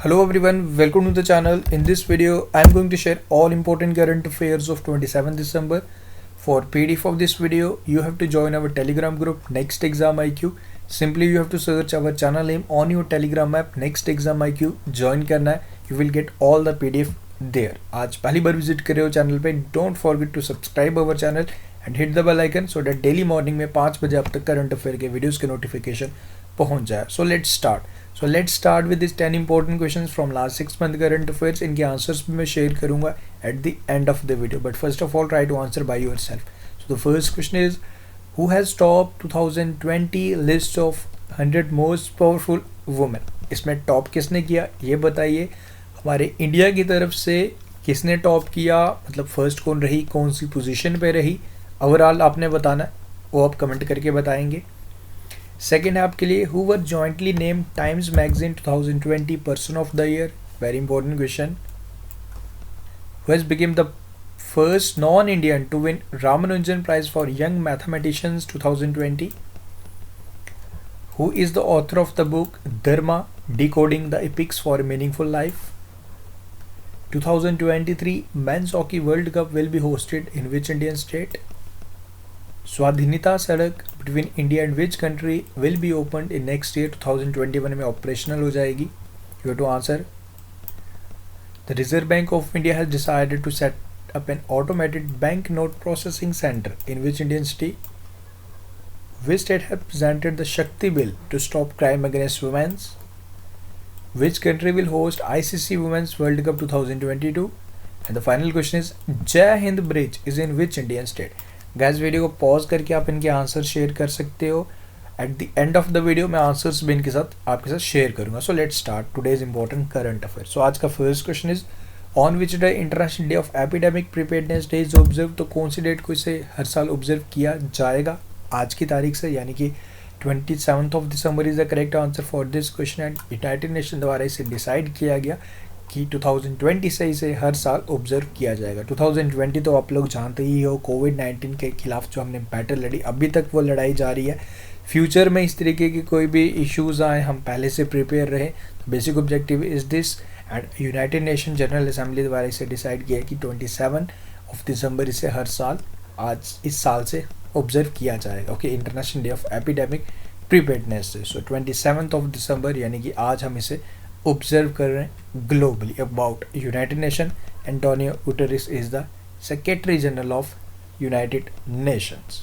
Hello everyone, welcome to the channel. In this video, I am going to share all important current affairs of 27 December. For PDF of this video, you have to join our Telegram group Next Exam IQ. Simply you have to search our channel name on your Telegram app Next Exam IQ. Join करना है. You will get all the PDF there. आज पहली बार visit कर रहे हो channel पे, don't forget to subscribe our channel and hit the bell icon so that daily morning में 5 बजे आप तक करंट अफेयर के वीडियोस के नोटिफिकेशन पहुंच जाए. So let's start with these 10 important questions from last 6 month current affairs. इनके answers भी मैं शेयर करूंगा at the end of the video, but first of all try to answer by yourself. So the first question is, who has topped 2020 list of 100 most powerful women? इसमें top किसने किया ये बताइए. हमारे India की तरफ से किसने टॉप किया, मतलब फर्स्ट कौन रही, कौन सी पोजीशन पे रही, ओवरऑल आपने बताना है, वो आप कमेंट करके बताएंगे. सेकेंड है आपके लिए, who were jointly named Times magazine 2020 person of the year. Very important question. Who has become the first non Indian to win Ramanujan prize for young mathematicians 2020. Who is the author of the book Dharma decoding the epics for a meaningful life. 2023 men's hockey world cup will be hosted in which Indian state. Swadhinata Sarak between India and which country will be opened in next year 2021 में operational हो जाएगी. You have to answer. The reserve bank of India has decided to set up an automated bank note processing centre in which Indian city. Which state have presented the Shakti bill to stop crime against womens. Which country will host ICC womens world cup 2022. And the final question is, जय Hind bridge is in which Indian state. Guess video को pause करके आप इनके answer share कर सकते हो. At the end of the video मैं answers भी इनके साथ आपके साथ शेयर करूंगा. So let's start today's important current affair. So आज का first question is, on which day international day of epidemic preparedness day is observe. तो कौन सी डेट को इसे हर साल ऑब्जर्व किया जाएगा आज की तारीख से, यानी कि 27 of December is the correct answer for this question. And United nation द्वारा इसे डिसाइड किया गया कि 2020 से इसे हर साल ऑब्जर्व किया जाएगा. 2020 तो आप लोग जानते ही हो, कोविड-19 के खिलाफ जो हमने बैटल लड़ी, अभी तक वो लड़ाई जारी है. फ्यूचर में इस तरीके की कोई भी इश्यूज़ आए हम पहले से प्रिपेयर रहे. Basic objective is this. And United nation general assembly द्वारा इसे डिसाइड किया कि 27 ऑफ दिसंबर इसे हर साल आज इस साल से ऑब्जर्व किया जाएगा. Okay, international day of epidemic preparedness day. So 27 of December यानी कि आज हम इसे ऑब्जर्व कर रहे हैं globally. About United Nation, Antonio Guterres is the secretary general of United Nations.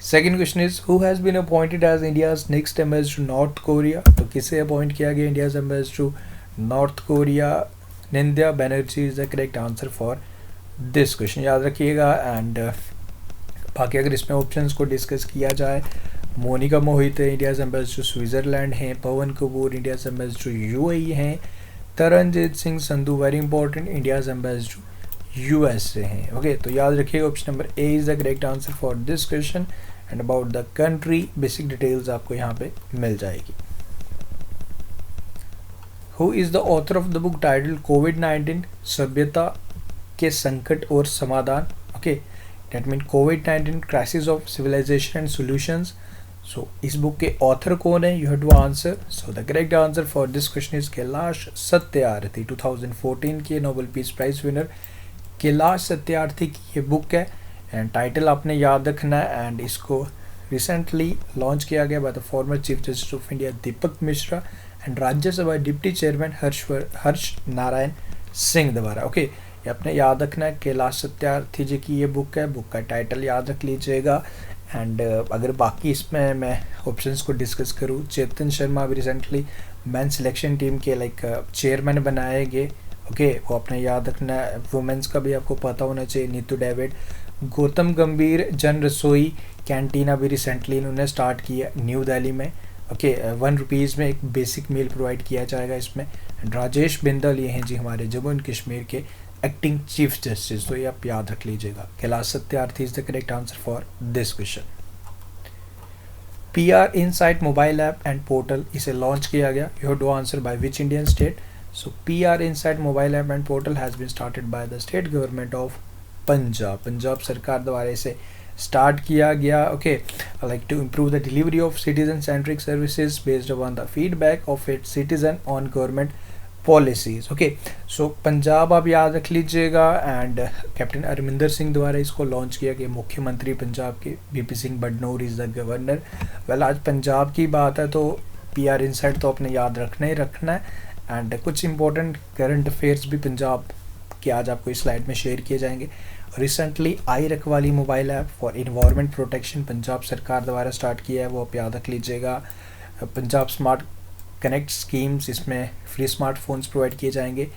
Second question is, who has been appointed as India's next ambassador to North Korea. तो किसे अपॉइंट किया गया India's ambassador to North Korea. निंद्या Banerjee is the correct answer for this question. याद रखिएगा. And बाकी अगर इसमें ऑप्शंस को डिस्कस किया जाए, Monika Mohit India's ambassador Switzerland हैं. Pawan Kapoor India's ambassador UAE हैं. Taranjit Singh Sandhu very important India's ambassador USA हैं. ओके, तो याद रखिएगा option number A is the correct answer for this question. And about the country basic details आपको यहाँ पे मिल जाएगी. Who is the author of the book title कोविड-19 सभ्यता के संकट और समाधान. Okay, that mean COVID-19 crisis of civilization and solutions. So इस बुक के ऑथर कौन है, you have to answer. So the correct answer for this question is Kailash Satyarthi. 2014 के Nobel peace prize winner Kailash Satyarthi की ये बुक है. एंड टाइटल आपने याद रखना है. एंड इसको रिसेंटली लॉन्च किया गया by the former chief justice of India Deepak Mishra and Rajya Sabha deputy chairman हर्ष नारायण सिंह द्वारा. ओके, ये आपने याद रखना है. कैलाश सत्यार्थी जी की ये बुक है. बुक का टाइटल याद रख लीजिएगा. एंड अगर बाकी इसमें मैं ऑप्शंस को डिस्कस करूँ, चेतन शर्मा भी रिसेंटली मैन सिलेक्शन टीम के चेयरमैन बनाए गए. ओके, वो आपने याद रखना है. वुमेंस का भी आपको पता होना चाहिए, नीतू डेविड. गौतम गंभीर जन रसोई कैंटीना भी रिसेंटली इन्होंने स्टार्ट किया न्यू दिल्ली में. ओके, 1 रुपीज़ में एक बेसिक मील प्रोवाइड किया जाएगा इसमें. एंड राजेश बिंदल ये हैं जी हमारे जम्मू एंड कश्मीर के एक्टिंग चीफ जस्टिस. तो ये आप याद रख लीजिएगा. Kailash Satyarthi is the correct answer for this question. PR insight mobile app and portal इसे लॉन्च किया गया. You have to answer by which Indian state. So PR insight mobile app and portal has been started by the state government of Punjab. Punjab सरकार द्वारा इसे start किया गया. Okay, like to improve the delivery of citizen centric services based on the feedback of it's citizen on government policies. Okay, so Punjab आप याद रख लीजिएगा. And captain Arvinder Singh द्वारा इसको लॉन्च किया गया. मुख्यमंत्री पंजाब के BP Singh Badnore is the governor. Well, आज पंजाब की बात है तो PR इनसाइट तो आपने याद रखना ही रखना है. एंड कुछ इंपॉर्टेंट करंट अफेयर्स भी पंजाब के आज आपको इस स्लाइड में शेयर किए जाएंगे. रिसेंटली आई रखवाली mobile app for environment protection Punjab सरकार द्वारा स्टार्ट किया है, वो आप याद रख लीजिएगा. पंजाब स्मार्ट कनेक्ट स्कीम्स, इसमें फ्री स्मार्टफोन्स प्रोवाइड किए जाएंगे,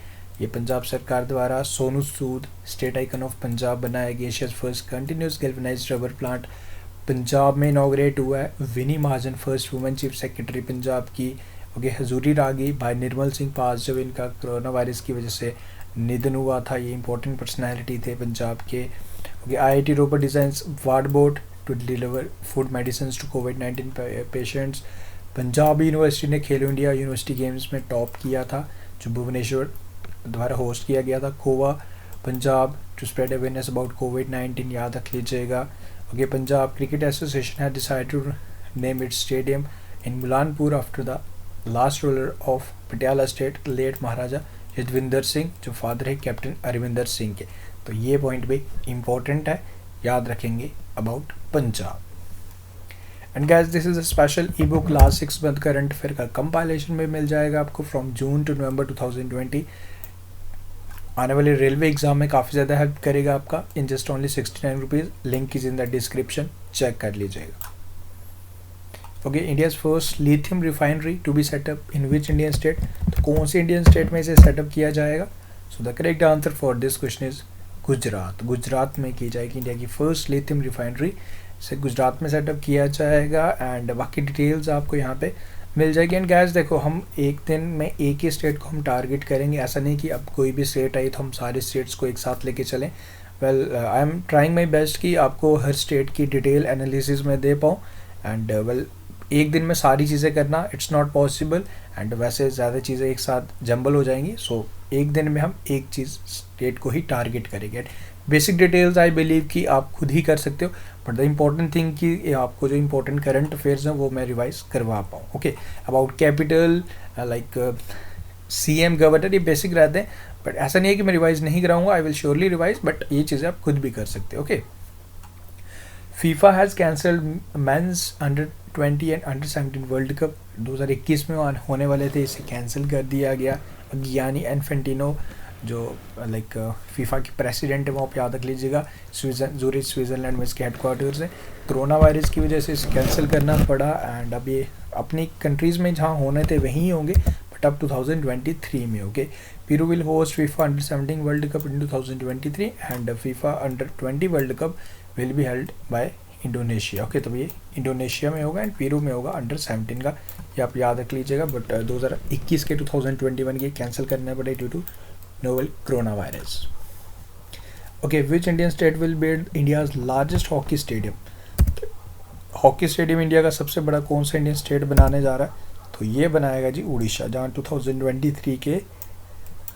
ये पंजाब सरकार द्वारा. Sonu Sood state icon of Punjab बनाया गया. Asia's first continuous galvanized rubber plant Punjab में इनॉग्रेट हुआ है. Vini Mahajan first women chief secretary Punjab की. ओके, हजूरी रागी भाई निर्मल सिंह पास, जब इनका कोरोना वायरस की वजह से निधन हुआ था, ये इंपॉर्टेंट पर्सनैलिटी थे पंजाब के. Okay, IIT Ropar designs ward bot to deliver food medicine to COVID-19 patients. Punjab university ने खेलो इंडिया यूनिवर्सिटी गेम्स में टॉप किया था, जो भुवनेश्वर द्वारा होस्ट किया गया था. Goa Punjab to spread awareness about COVID-19, याद रख लीजिएगा. Okay, Punjab cricket association has decided to name its stadium in Mullanpur after the last ruler of Patiala state late Maharaja Yadavindra Singh, जो फादर है कैप्टन अरविंदर सिंह के. तो ये पॉइंट भी इम्पोर्टेंट है, याद रखेंगे about Punjab. And guys, this is a special E book. Last 6 month current affair का कंपाइलेशन में मिल जाएगा आपको फ्रॉम जून टू नवंबर 2020. आने वाले रेलवे एग्जाम में काफ़ी ज़्यादा हेल्प करेगा आपका. In just only 69 rupees. Link is in the description, check कर लीजिएगा. Okay, India's first lithium refinery to be setup in which Indian state. तो कौन सी इंडियन स्टेट में इसे सेटअप किया जाएगा? So the correct answer for this question is Gujarat. Gujarat में की जाएगी इंडिया की फर्स्ट लिथियम रिफाइनरी, से गुजरात में सेटअप किया जाएगा. एंड बाकी डिटेल्स आपको यहाँ पे मिल जाएगी. एंड गैस देखो, हम एक दिन में एक ही स्टेट को हम टारगेट करेंगे, ऐसा नहीं कि अब कोई भी स्टेट आई तो हम सारे स्टेट्स को एक साथ लेके चलें. Well, I am trying my best कि आपको हर स्टेट की डिटेल एनालिसिस में दे पाऊँ. एंड वेल, एक दिन में सारी चीज़ें करना इट्स नॉट पॉसिबल. एंड वैसे ज़्यादा चीज़ें एक साथ जंबल हो जाएंगी. सो एक दिन में हम एक चीज़ स्टेट को ही टारगेट करेंगे. बेसिक डिटेल्स आई बिलीव कि आप खुद ही कर सकते हो, बट द इम्पॉर्टेंट थिंग कि आपको जो इम्पोर्टेंट करंट अफेयर्स हैं वो मैं रिवाइज करवा पाऊँ. Okay, about capital like CM governor, ये बेसिक रहते हैं, बट ऐसा नहीं है कि मैं रिवाइज नहीं कराऊंगा. I will surely revise, but ये चीज़ें आप खुद भी कर सकते हो. Okay, FIFA has cancelled mens under twenty and अंडर-17 वर्ल्ड कप 2021 में होने वाले थे, इसे कैंसिल कर दिया गया. गियानी इन्फेंटिनो, जो लाइक FIFA के प्रेसिडेंट है, वो आप याद रख लीजिएगा. ज़ूरिच स्विट्ज़रलैंड में इसके हेडक्वार्टर्स है. कोरोना वायरस की वजह से इसे कैंसिल करना पड़ा. एंड अब ये अपनी कंट्रीज़ में जहाँ होने थे वहीं होंगे, बट अब 2023 में. Okay, Peru will host FIFA Under-17 World Cup in 2023 and FIFA Under-20 World Cup will be held by Indonesia. Okay, तो ये इंडोनेशिया में होगा एंड पेरू में होगा Under-17 का, ये आप याद रख लीजिएगा. बट 2021 के 2021 के कैंसिल करने पड़े due to novel corona virus. Okay, which Indian state will build India's largest hockey stadium. Hockey stadium India का सबसे बड़ा कौन सा इंडियन स्टेट बनाने जा रहा है? तो ये बनाएगा जी उड़ीसा, जहाँ 2023 के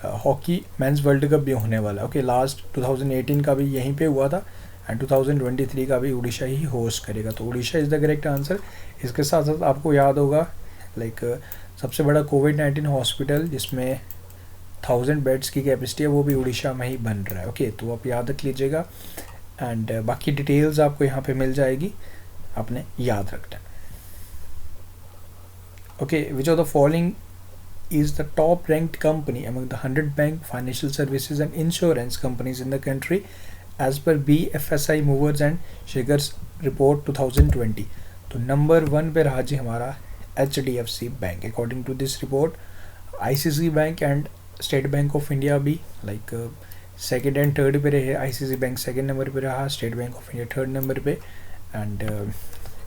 हॉकी मेंस वर्ल्ड कप भी होने वाला है. ओके, लास्ट 2018 का भी यहीं पे हुआ था एंड 2023 का भी उड़ीसा ही होस्ट करेगा. तो Orissa is the correct answer. इसके साथ साथ आपको याद होगा लाइक सबसे बड़ा COVID-19 हॉस्पिटल जिसमें 1000 बेड्स की कैपेसिटी है, वो भी उड़ीसा में ही बन रहा है. ओके, तो आप याद रख लीजिएगा. एंड बाकी डिटेल्स आपको यहाँ पे मिल जाएगी, आपने याद रखना है. Okay, which of the following is the top ranked company among the 100 bank, financial services and insurance companies in the country as per BFSI Movers and Shakers report 2020. तो नंबर 1 पे रहा जी हमारा HDFC bank. According to this report ICICI bank and state bank of India भी like second and third पे रहे. ICICI bank second number पे रहा, state bank of India third number पे एंड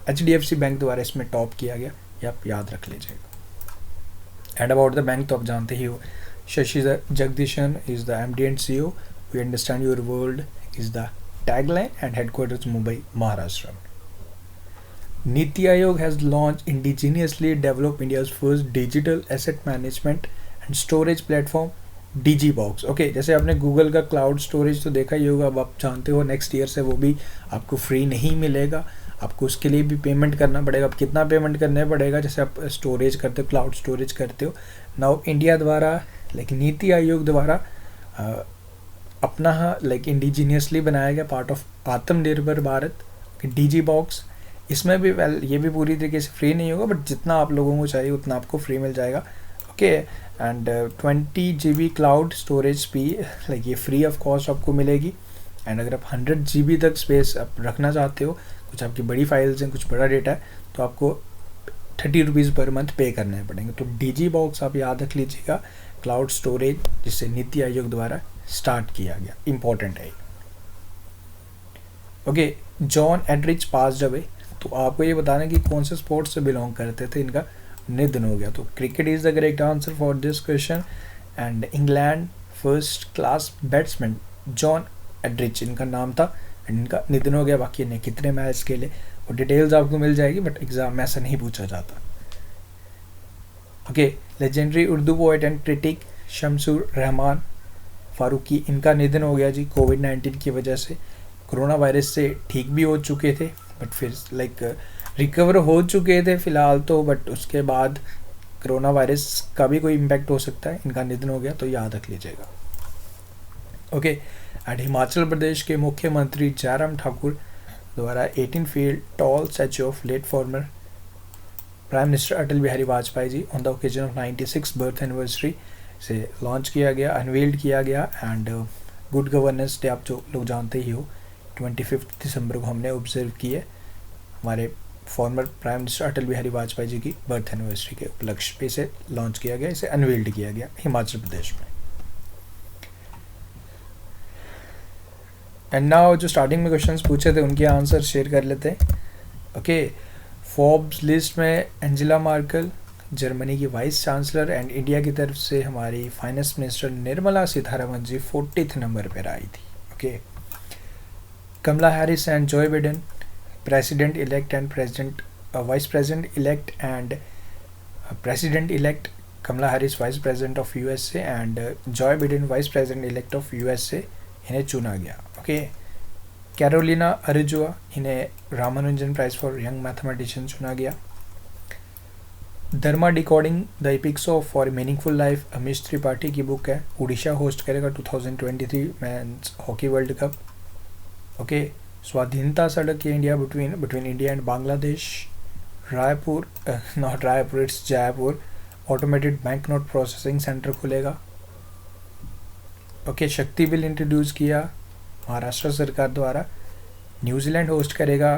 HDFC बैंक द्वारा इसमें टॉप किया गया, ये आप याद रख लीजिएगा. एंड अबाउट द बैंक तो आप जानते ही हो, Shashi Jagdishan is the MD and CEO. We understand your world is the tagline and headquarters Mumbai, Maharashtra. NITI Aayog has launch indigenously develop India's first digital asset management and storage platform DigiBoxx. Okay, जैसे आपने Google का cloud storage तो देखा ही होगा, अब आप जानते हो नेक्स्ट ईयर से वो भी आपको फ्री नहीं मिलेगा, आपको उसके लिए भी पेमेंट करना पड़ेगा। अब कितना पेमेंट करना पड़ेगा, जैसे आप स्टोरेज करते हो, क्लाउड स्टोरेज करते हो। नाउ इंडिया द्वारा लाइक नीति आयोग द्वारा अपना लाइक इंडिजीनियसली बनाया गया पार्ट ऑफ आत्मनिर्भर भारत डीजी बॉक्स। इसमें भी वेल ये भी पूरी तरीके से फ्री नहीं होगा, बट जितना आप लोगों को चाहिए उतना आपको फ्री मिल जाएगा। Okay, and 20 GB cloud storage भी लाइक ये फ्री ऑफ कॉस्ट आपको मिलेगी। एंड अगर आप 100 GB तक स्पेस आप रखना चाहते हो, कुछ आपकी बड़ी फाइल्स हैं, कुछ बड़ा डेटा है, तो आपको 30 रुपीज़ पर मंथ पे करने पड़ेंगे। तो डीजी बॉक्स आप याद रख लीजिएगा, क्लाउड स्टोरेज जिसे नीति आयोग द्वारा स्टार्ट किया गया, इंपॉर्टेंट है। Okay, John Edrich passed away. तो आपको ये बताना कि कौन से स्पोर्ट्स से बिलोंग करते थे, इनका निधन हो गया। तो cricket is the correct answer for this question. And England first class batsman John Edrich इनका नाम था, एंड इनका निधन हो गया। बाकी इन्हें कितने मैच खेले और डिटेल्स आपको मिल जाएगी, बट एग्जाम में ऐसा नहीं पूछा जाता। Okay, legendary Urdu poet and critic Shamsur Rahman Faruqi, इनका निधन हो गया जी कोविड-19 की वजह से। कोरोना वायरस से ठीक भी हो चुके थे, बट फिर लाइक रिकवर हो चुके थे फ़िलहाल तो, बट उसके बाद कोरोना वायरस का भी कोई इम्पैक्ट हो सकता है। इनका निधन हो गया, तो याद रख लीजिएगा। ओके, एंड हिमाचल प्रदेश के मुख्यमंत्री जयराम ठाकुर द्वारा 18 feet tall statue of late former prime minister Atal Bihari Vajpayee ji on the occasion of 96 birth anniversary से लॉन्च किया गया, अनवील्ड किया गया। एंड गुड गवर्नेंस डे आप जो लोग जानते ही हो, 25 दिसंबर को हमने ऑब्जर्व की है, हमारे farmer prime minister Atal Bihari Vajpayee जी की बर्थ एनिवर्सरी के उपलक्ष्य पे इसे लॉन्च किया गया, इसे अनवील्ड किया गया हिमाचल प्रदेश में। एंड नाउ जो स्टार्टिंग में क्वेश्चंस पूछे थे उनके आंसर शेयर कर लेते हैं। ओके, फोर्ब्स लिस्ट में एंजेला मार्केल जर्मनी की वाइस चांसलर, एंड इंडिया की तरफ से हमारी finance minister Nirmala Sitharaman ji 40th number पर आई थी। Okay, Kamala Harris and Joe Biden president elect and president vice president elect, and president elect Kamala Harris vice president of USA and Joe Biden vice president elect of USA, इन्हें चुना गया। Okay, Carolina Araujo, इन्हें Ramanujan prize for young mathematician चुना गया। Dharma decoding the epics of for meaningful life Amish Tripathi की book है, Orissa host करेगा 2023 mens hockey world cup. Okay, Swadhinata Sarak है India between India and Bangladesh. Raipur not Raipur, it's Jaipur automated bank note processing centre खुलेगा। Okay, Shakti bill introduce किया महाराष्ट्र सरकार द्वारा। न्यूजीलैंड होस्ट करेगा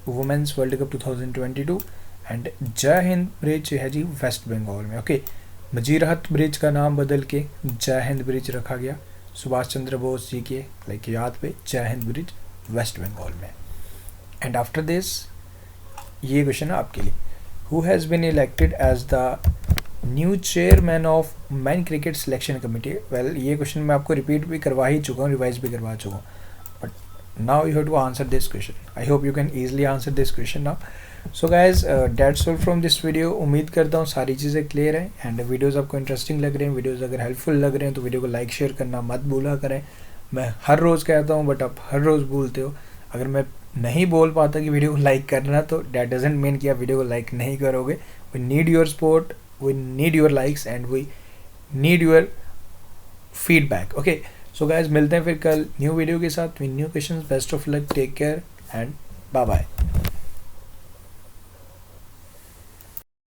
women's world cup 2022। And Jai Hind bridge है जी वेस्ट बंगाल में। ओके, मजीराहत ब्रिज का नाम बदल के जय हिंद ब्रिज रखा गया सुभाष चंद्र बोस जी के लाइक याद पे, जय हिंद ब्रिज वेस्ट बंगाल में। एंड आफ्टर दिस ये क्वेश्चन है आपके लिए, who has been elected as the new chairman of men cricket selection committee. Well ये क्वेश्चन मैं आपको रिपीट भी करवा ही चुका हूँ, रिवाइज भी करवा चुका हूँ, but now you have to answer this question. I hope you can easily answer this question now. So guys that's all from this video. उम्मीद करता हूँ सारी चीज़ें क्लियर हैं, एंड वीडियोज़ आपको इंटरेस्टिंग लग रहे हैं, वीडियोज़ अगर हेल्पफुल लग रहे हैं तो वीडियो को लाइक शेयर करना मत भूला करें। मैं हर रोज़ कहता हूँ, बट आप हर रोज़ भूलते हो। अगर मैं नहीं बोल पाता कि वीडियो को लाइक करना, तो डैट डजेंट मीन कि आप वीडियो को लाइक नहीं करोगे। We need your support, we need your likes and we need your feedback. Okay, so guys मिलते हैं फिर कल न्यू वीडियो के साथ, new questions. Best of luck, take care and bye bye.